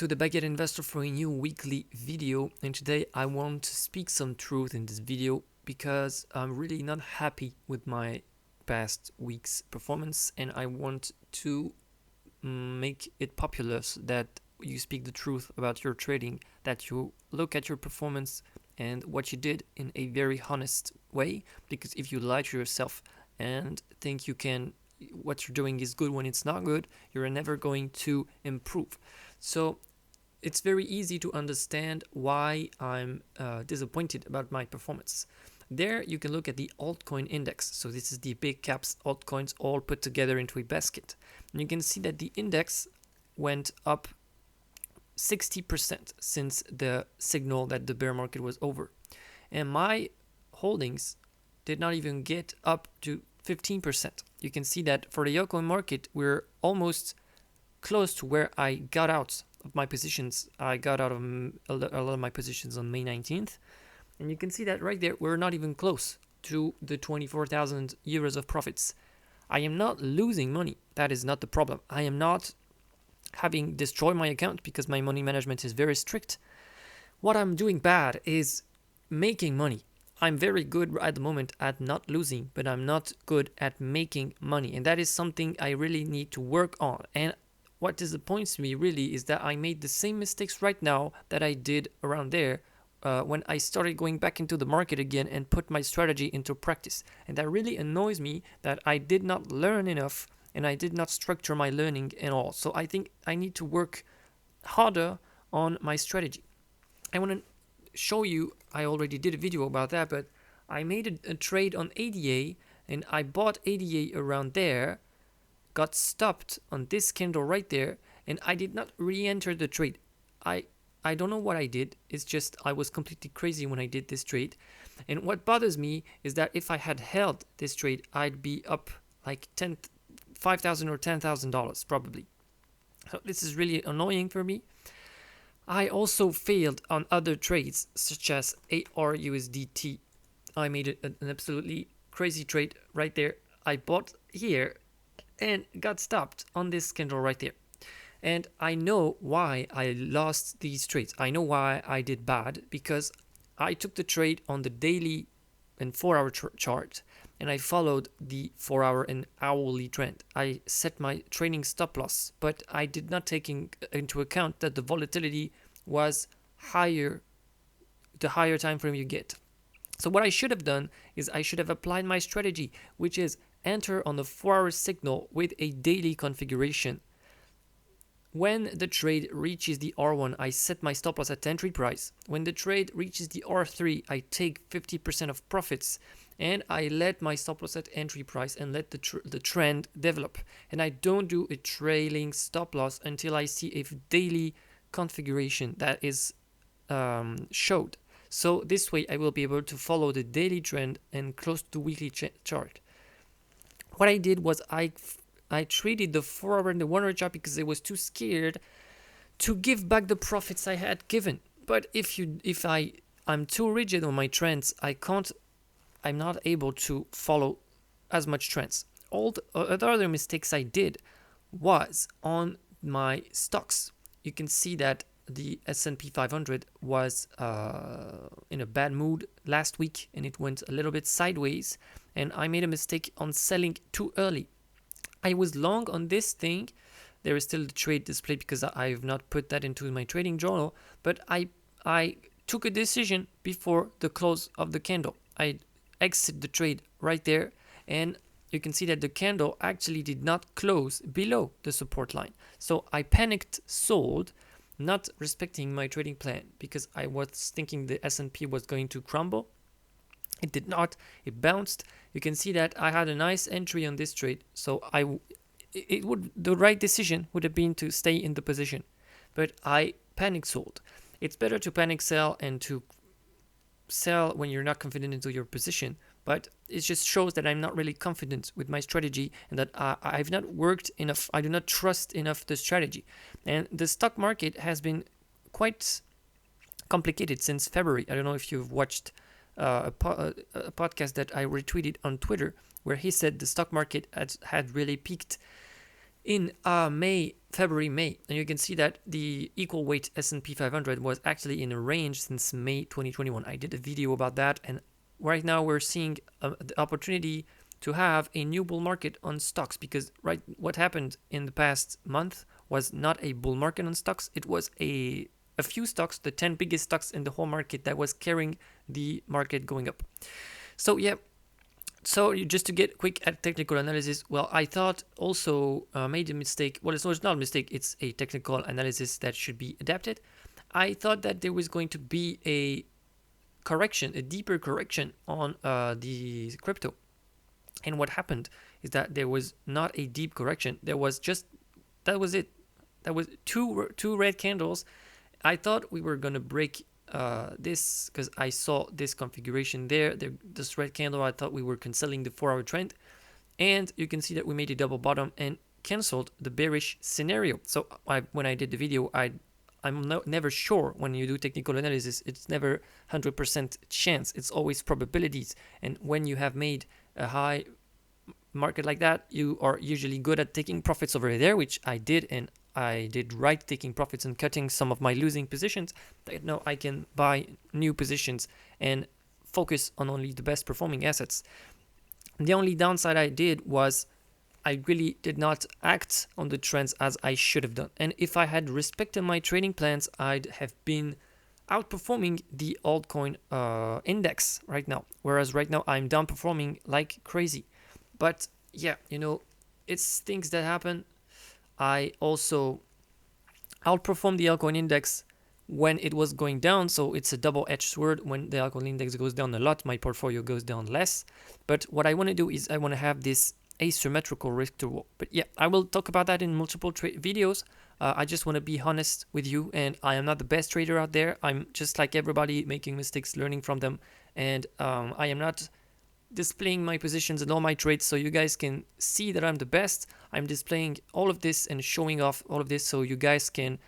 to the Baguette Investor for a new weekly video, and today I want to speak some truth in this video because I'm really not happy with my past week's performance, and I want to make it popular so that you speak the truth about your trading, that you look at your performance and what you did in a very honest way, because if you lie to yourself and think what you're doing is good when it's not good, you're never going to improve. So it's very easy to understand why I'm disappointed about my performance. There you can look at the altcoin index. So this is the big caps altcoins all put together into a basket. And you can see that the index went up 60% since the signal that the bear market was over. And my holdings did not even get up to 15%. You can see that for the altcoin market, we're almost close to where I got out of my positions. I got out of a lot of my positions on May 19th. And you can see that right there, we're not even close to the 24,000 euros of profits. I am not losing money. That is not the problem. I am not having destroyed my account because my money management is very strict. What I'm doing bad is making money. I'm very good at the moment at not losing, but I'm not good at making money. And that is something I really need to work on. And what disappoints me really is that I made the same mistakes right now that I did around there when I started going back into the market again and put my strategy into practice. And that really annoys me that I did not learn enough and I did not structure my learning at all. So I think I need to work harder on my strategy. I want to show you, I already did a video about that, but I made a trade on ADA and I bought ADA around there, got stopped on this candle right there, and I did not re-enter the trade. I don't know what I did. It's just I was completely crazy when I did this trade. And what bothers me is that if I had held this trade, I'd be up like $5,000 or $10,000 probably. So this is really annoying for me. I also failed on other trades such as ARUSDT. I made an absolutely crazy trade right there. I bought here and got stopped on this candle right there. And I know why I lost these trades. I know why I did bad, because I took the trade on the daily and 4-hour chart, and I followed the 4-hour and hourly trend. I set my trading stop loss, but I did not take into account that the volatility was higher the higher time frame you get. So what I should have done is I should have applied my strategy, which is enter on the 4-hour signal with a daily configuration. When the trade reaches the R1, I set my stop loss at entry price. When the trade reaches the R3, I take 50% of profits, and I let my stop loss at entry price and let the trend develop. And I don't do a trailing stop loss until I see a daily configuration that is showed. So this way I will be able to follow the daily trend and close to the weekly chart. What I did was I traded the 4-hour and the 1-hour chart because I was too scared to give back the profits I had given. But if I'm too rigid on my trends, I'm not able to follow as much trends. All the other mistakes I did was on my stocks. You can see that the S&P 500 was in a bad mood last week, and it went a little bit sideways, and I made a mistake on selling too early. I was long on this thing. There is still the trade displayed because I have not put that into my trading journal, but I took a decision before the close of the candle. I exit the trade right there, and you can see that the candle actually did not close below the support line. So I panicked, sold, not respecting my trading plan because I was thinking the S&P was going to crumble. It did not. It bounced. You can see that I had a nice entry on this trade. So the right decision would have been to stay in the position, but I panic sold. It's better to panic sell and to sell when you're not confident into your position, but it just shows that I'm not really confident with my strategy and that I've not worked enough. I do not trust enough the strategy. And the stock market has been quite complicated since February. I don't know if you've watched a podcast that I retweeted on Twitter where he said the stock market had really peaked in February, May, and you can see that the equal weight S&P 500 was actually in a range since May 2021. I did a video about that, and right now we're seeing the opportunity to have a new bull market on stocks, because what happened in the past month was not a bull market on stocks. It was a few stocks, the 10 biggest stocks in the whole market, that was carrying the market going up. So yeah, so just to get quick at technical analysis, well, I thought also made a mistake. Well, it's not a mistake. It's a technical analysis that should be adapted. I thought that there was going to be a correction, a deeper correction on the crypto. And what happened is that there was not a deep correction. There was just, that was it. That was two red candles. I thought we were going to break this, because I saw this configuration there, this red candle. I thought we were canceling the 4-hour trend, and you can see that we made a double bottom and canceled the bearish scenario. So when I did the video, I'm never sure. When you do technical analysis, it's never 100% chance. It's always probabilities. And when you have made a high market like that, you are usually good at taking profits over there, which I did, and I did right taking profits and cutting some of my losing positions. Now I can buy new positions and focus on only the best performing assets. The only downside I did was I really did not act on the trends as I should have done. And if I had respected my trading plans, I'd have been outperforming the altcoin index right now. Whereas right now I'm downperforming like crazy. But yeah, it's things that happen. I also outperformed the altcoin index when it was going down, so it's a double-edged sword. When the altcoin index goes down a lot, my portfolio goes down less. But what I want to do is I want to have this asymmetrical risk to reward. But yeah, I will talk about that in multiple videos. I just want to be honest with you, and I am not the best trader out there. I'm just like everybody, making mistakes, learning from them, and I am not displaying my positions and all my trades so you guys can see that I'm the best. I'm displaying all of this and showing off all of this so you guys can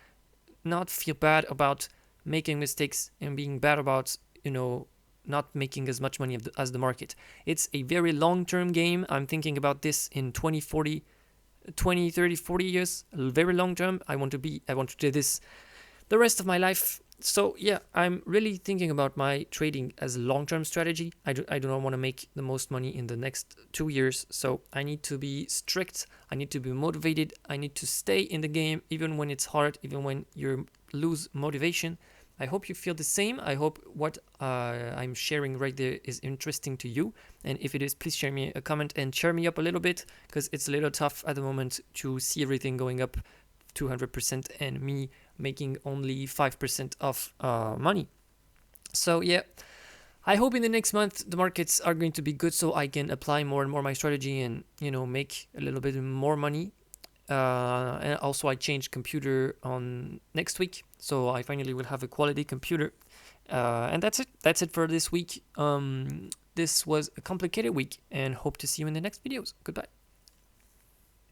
not feel bad about making mistakes and being bad about, not making as much money as the market. It's a very long-term game. I'm thinking about this in 20, 30, 40 years, very long term. I want to do this the rest of my life. So yeah, I'm really thinking about my trading as a long-term strategy. I do not want to make the most money in the next 2 years. So I need to be strict. I need to be motivated. I need to stay in the game even when it's hard, even when you lose motivation. I hope you feel the same. I hope what I'm sharing right there is interesting to you. And if it is, please share me a comment and cheer me up a little bit, because it's a little tough at the moment to see everything going up 200% and me making only 5% of money. So yeah, I hope in the next month the markets are going to be good so I can apply more and more my strategy and make a little bit more money. And also I changed computer on next week, so I finally will have a quality computer. And that's it for this week. This was a complicated week, and hope to see you in the next videos. Goodbye.